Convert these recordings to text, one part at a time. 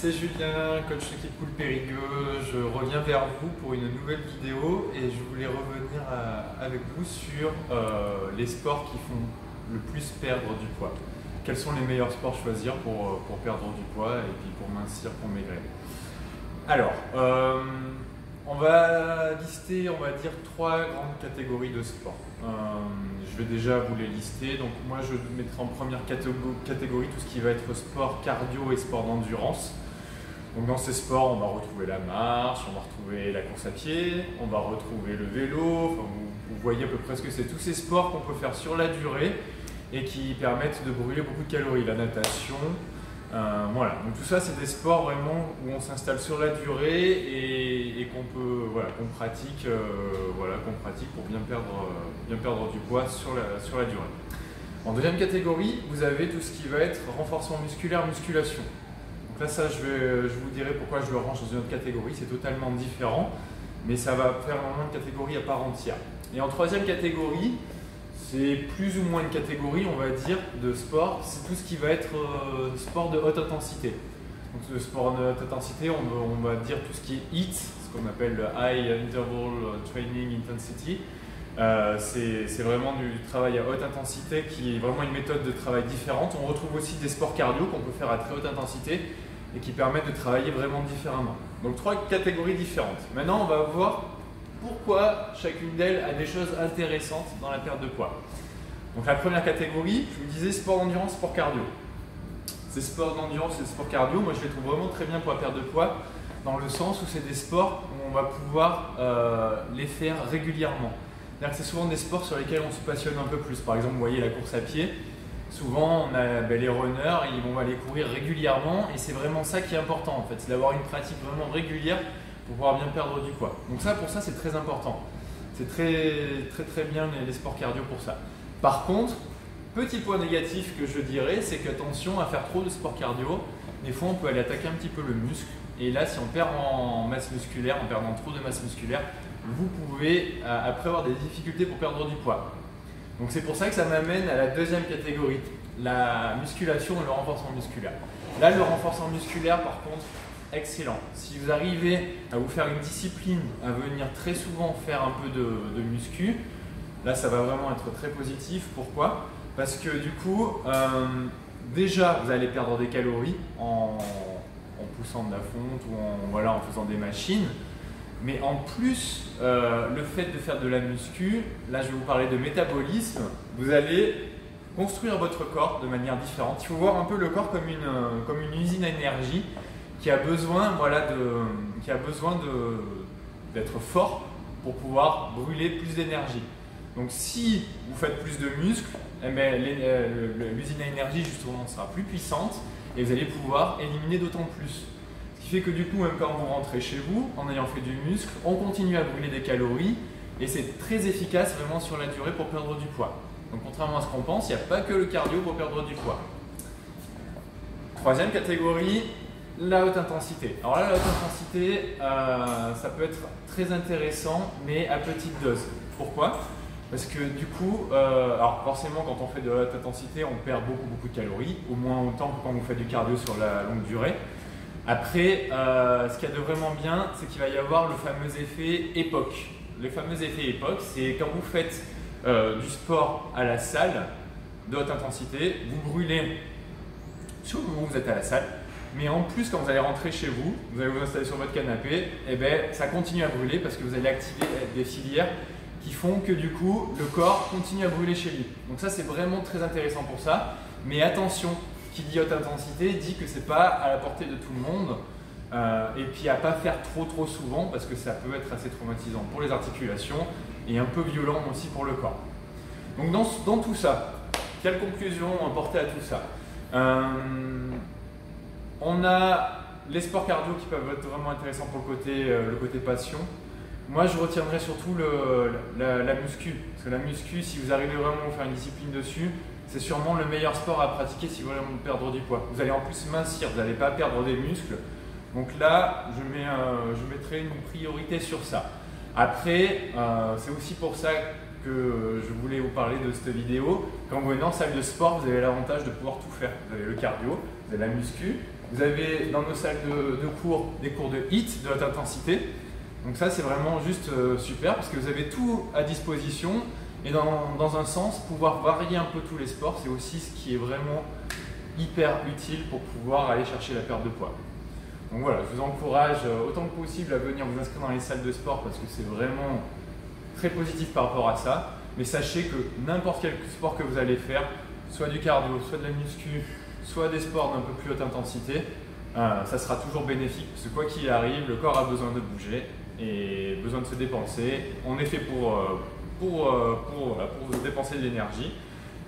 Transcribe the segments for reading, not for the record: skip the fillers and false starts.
c'est Julien, coach d'équipe Cool Périgueux. Je reviens vers vous pour une nouvelle vidéo et je voulais revenir avec vous sur les sports qui font le plus perdre du poids. Quels sont les meilleurs sports à choisir pour perdre du poids et puis pour mincir, pour maigrir. Alors, on va lister, on va dire, 3 grandes catégories de sports. Je vais déjà vous les lister. Donc moi, je mettrai en première catégorie tout ce qui va être sport cardio et sport d'endurance. Donc dans ces sports, on va retrouver la marche, on va retrouver la course à pied, on va retrouver le vélo. Enfin, vous voyez à peu près ce que c'est. Tous ces sports qu'on peut faire sur la durée et qui permettent de brûler beaucoup de calories. La natation. Voilà, donc tout ça c'est des sports vraiment où on s'installe sur la durée et qu'on peut, voilà, qu'on pratique pour bien perdre du poids sur la durée. En deuxième catégorie, vous avez tout ce qui va être renforcement musculaire, musculation. Donc là, ça, je vous dirai pourquoi je le range dans une autre catégorie, c'est totalement différent, mais ça va faire vraiment une catégorie à part entière. Et en troisième catégorie, c'est plus ou moins une catégorie, on va dire, de sport. C'est tout ce qui va être sport de haute intensité. Donc le sport de haute intensité, on va dire tout ce qui est HIIT, ce qu'on appelle le High Interval Training Intensity. C'est vraiment du travail à haute intensité qui est vraiment une méthode de travail différente. On retrouve aussi des sports cardio qu'on peut faire à très haute intensité et qui permettent de travailler vraiment différemment. Donc 3 catégories différentes. Maintenant, on va voir pourquoi chacune d'elles a des choses intéressantes dans la perte de poids. Donc la première catégorie, je vous disais sport d'endurance, sport cardio. Ces sports d'endurance et sport cardio, moi je les trouve vraiment très bien pour la perte de poids, dans le sens où c'est des sports où on va pouvoir les faire régulièrement. C'est-à-dire que c'est souvent des sports sur lesquels on se passionne un peu plus. Par exemple, vous voyez la course à pied, souvent on a les runners, ils vont aller courir régulièrement et c'est vraiment ça qui est important en fait, c'est d'avoir une pratique vraiment régulière pour pouvoir bien perdre du poids. Donc ça, pour ça, c'est très important. C'est très bien les sports cardio pour ça. Par contre, petit point négatif que je dirais, c'est qu'attention à faire trop de sport cardio. Des fois, on peut aller attaquer un petit peu le muscle. Et là, si on perd en masse musculaire, en perdant trop de masse musculaire, vous pouvez après avoir des difficultés pour perdre du poids. Donc c'est pour ça que ça m'amène à la deuxième catégorie, la musculation et le renforcement musculaire. Là, le renforcement musculaire, par contre, excellent. Si vous arrivez à vous faire une discipline, à venir très souvent faire un peu de muscu, là ça va vraiment être très positif. Pourquoi? Parce que du coup, déjà vous allez perdre des calories en poussant de la fonte ou en faisant des machines. Mais en plus, le fait de faire de la muscu, là je vais vous parler de métabolisme, vous allez construire votre corps de manière différente. Il faut voir un peu le corps comme une usine à énergie qui a besoin, d'être fort pour pouvoir brûler plus d'énergie. Donc si vous faites plus de muscles, eh bien, l'usine à énergie justement sera plus puissante et vous allez pouvoir éliminer d'autant plus. Ce qui fait que du coup, même quand vous rentrez chez vous, en ayant fait du muscle, on continue à brûler des calories et c'est très efficace vraiment sur la durée pour perdre du poids. Donc contrairement à ce qu'on pense, il n'y a pas que le cardio pour perdre du poids. Troisième catégorie, la haute intensité. Alors là, la haute intensité, ça peut être très intéressant, mais à petite dose. Pourquoi? Parce que du coup, alors forcément, quand on fait de la haute intensité, on perd beaucoup de calories, au moins autant que quand vous faites du cardio sur la longue durée. Après, ce qu'il y a de vraiment bien, c'est qu'il va y avoir le fameux effet époque. Le fameux effet époque, c'est quand vous faites du sport à la salle de haute intensité, vous brûlez sur le moment où vous êtes à la salle. Mais en plus, quand vous allez rentrer chez vous, vous allez vous installer sur votre canapé, et bien, ça continue à brûler parce que vous allez activer des filières qui font que du coup, le corps continue à brûler chez lui. Donc ça, c'est vraiment très intéressant pour ça. Mais attention, qui dit haute intensité dit que ce n'est pas à la portée de tout le monde. Et puis à ne pas faire trop souvent parce que ça peut être assez traumatisant pour les articulations et un peu violent aussi pour le corps. Donc dans tout ça, quelle conclusion porter à tout ça? On a les sports cardio qui peuvent être vraiment intéressants pour le côté passion. Moi, je retiendrai surtout la muscu. Parce que la muscu, si vous arrivez vraiment à faire une discipline dessus, c'est sûrement le meilleur sport à pratiquer si vous voulez perdre du poids. Vous allez en plus mincir, vous n'allez pas perdre des muscles. Donc là, je mettrai une priorité sur ça. Après, c'est aussi pour ça que je voulais vous parler de cette vidéo. Quand vous venez en salle de sport, vous avez l'avantage de pouvoir tout faire. Vous avez le cardio, vous avez la muscu, Vous avez dans nos salles de cours des cours de HIIT, de haute intensité. Donc ça c'est vraiment juste super parce que vous avez tout à disposition et dans un sens, pouvoir varier un peu tous les sports, c'est aussi ce qui est vraiment hyper utile pour pouvoir aller chercher la perte de poids. Donc voilà, je vous encourage autant que possible à venir vous inscrire dans les salles de sport parce que c'est vraiment très positif par rapport à ça. Mais sachez que n'importe quel sport que vous allez faire, soit du cardio, soit de la muscu, soit des sports d'un peu plus haute intensité, ça sera toujours bénéfique parce que quoi qu'il arrive, le corps a besoin de bouger et besoin de se dépenser. On est fait pour dépenser de l'énergie.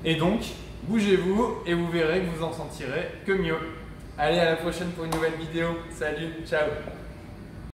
Et donc, bougez-vous et vous verrez que vous en sentirez que mieux. Allez, à la prochaine pour une nouvelle vidéo. Salut, ciao!